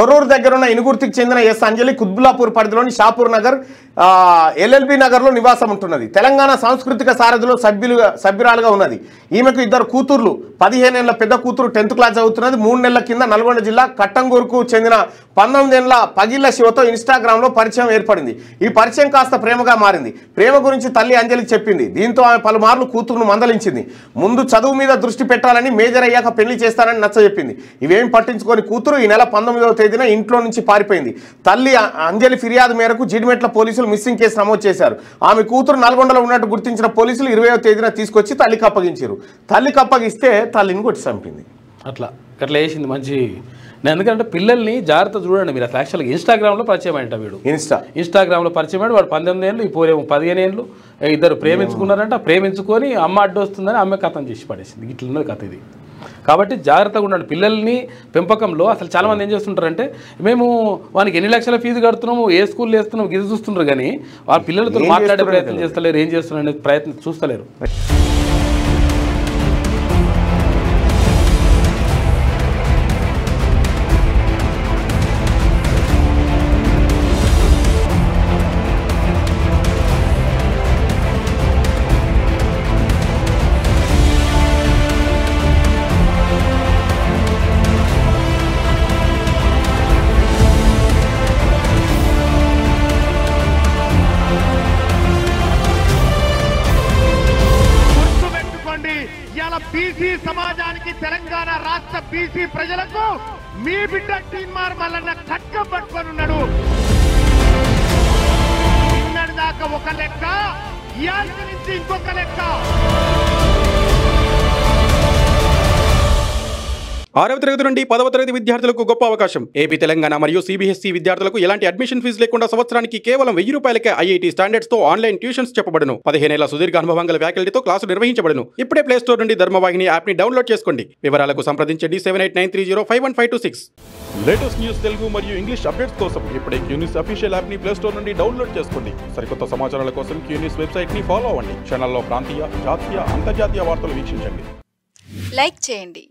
తొర్రూరు దగ్గర ఉన్న ఇనుగుర్తికి చెందిన ఎస్ అంజలి కుత్బుల్లాపూర్ పరిధిలోని షాపూర్ నగర్ ఎల్ఎల్బి నగర్లో నివాసం ఉంటున్నది. తెలంగాణ సాంస్కృతిక సారథిలో సభ్యురాలుగా ఉన్నది. ఈమెకు ఇద్దరు కూతుర్లు. 15 ఏళ్ల పెద్ద కూతురు 10th క్లాస్ చదువుతున్నది. 3 నెలల కింద నల్గొండ జిల్లా కట్టంగూరుకు చెందిన 19 ఏళ్ల పగిళ్ల శివతో ఇన్స్టాగ్రామ్లో పరిచయం ఏర్పడింది. ఈ పరిచయం కాస్త ప్రేమగా మారింది. ప్రేమ గురించి తల్లి అంజలికి చెప్పింది. దీంతో ఆమె పలుమార్లు కూతురును మందలించింది. ముందు చదువు మీద దృష్టి పెట్టాలని, మేజర్ అయ్యాక పెళ్లి చేస్తానని నచ్చజెప్పింది. ఇవేం పట్టించుకొని కూతురు ఈ నెల 19వ తేదీన ఇంట్లో నుంచి పారిపోయింది. తల్లి అంజలి ఫిర్యాదు మేరకు జీడిమెట్ల పోలీసులు మిస్సింగ్ కేసు నమోదు చేశారు. ఆమె కూతురు నల్గొండలో ఉన్నట్టు గుర్తించిన పోలీసులు 20వ తేదీన తీసుకొచ్చి తల్లికి అప్పగించారు. తల్లికి అప్పగిస్తే తల్లిని కొట్టి చంపింది. అట్లా వేసింది మంచి. ఎందుకంటే పిల్లల్ని జాగ్రత్త చూడండి మీరు. అసలు యాక్చువల్గా ఇన్స్టాగ్రామ్లో పరిచయం అంట వీడు. ఇన్స్టాగ్రామ్లో పరిచయం వాడు 18 ఏళ్ళు, ఈ పోరేమో 15 ఏళ్ళు. ఇద్దరు ప్రేమించుకున్నారంట. ప్రేమించుకొని అమ్మ అడ్డు వస్తుందని అమ్మ కథం చేసి పడేసింది. ఇట్లున్నది కథ ఇది. కాబట్టి జాగ్రత్తగా ఉండండి పిల్లల్ని పెంపకంలో. అసలు చాలామంది ఏం చేస్తుంటారంటే మేము వానికి ఎన్ని లక్షల ఫీజు కడుతున్నాము, ఏ స్కూల్లో వేస్తున్నాము ఇది చూస్తుంటారు, కానీ వాళ్ళ పిల్లలతో మాట్లాడే ప్రయత్నం చేస్తలేరు, ఏం చేస్తున్నారు అనేది ప్రయత్నం చూస్తలేరు. బీసీ సమాజానికి, తెలంగాణ రాష్ట్ర బీసీ ప్రజలకు మీ బిడ్డ తీన్మార్ మల్లన్న ఖడ్గం పట్టుకొని ఉన్నాడు. నిన్నటి దాకా ఒక లెక్క, ఇయాల నుంచి ఇంకొక లెక్క. 6వ తరగతి నుండి 10వ తరగతి విద్యార్థులకు గొప్ప అవకాశం. ఏపీ, తెలంగాణ మరియు సిబిఎస్ఈ విద్యార్థులకు ఎలాంటి అడ్మిషన్ ఫీజు లేకుండా సంవత్సరానికి కేవలం 1000 రూపాయలకే ఐఐటీ స్టాండర్డ్స్ తో ఆన్లైన్ ట్యూషన్స్ చెప్పబడును. 15 ఏళ్ల సుదీర్ఘ అనుభవం గల ఫ్యాకల్టీతో క్లాసులు నిర్వహించబడును. ఇప్పుడే ప్లే స్టోర్ నుండి ధర్మవాహిని యాప్ ని డౌన్లోడ్ చేసుకోండి. వివరాలకు సంప్రదించండి 7893051526. లేటెస్ట్ న్యూస్ తెలుగు మరియు ఇంగ్లీష్ అప్డేట్స్ కోసం ఇప్పుడే క్యూన్యూస్ అఫీషియల్ యాప్ ని ప్లే స్టోర్ నుండి డౌన్లోడ్ చేసుకోండి. సరికొత్త సమాచారాల కోసం క్యూన్యూస్ వెబ్సైట్ ని ఫాలో అవ్వండి. ఛానల్లో ప్రాంతీయ, జాతీయ, అంతర్జాతీయ వార్తలు వీక్షించండి. లైక్ చేయండి.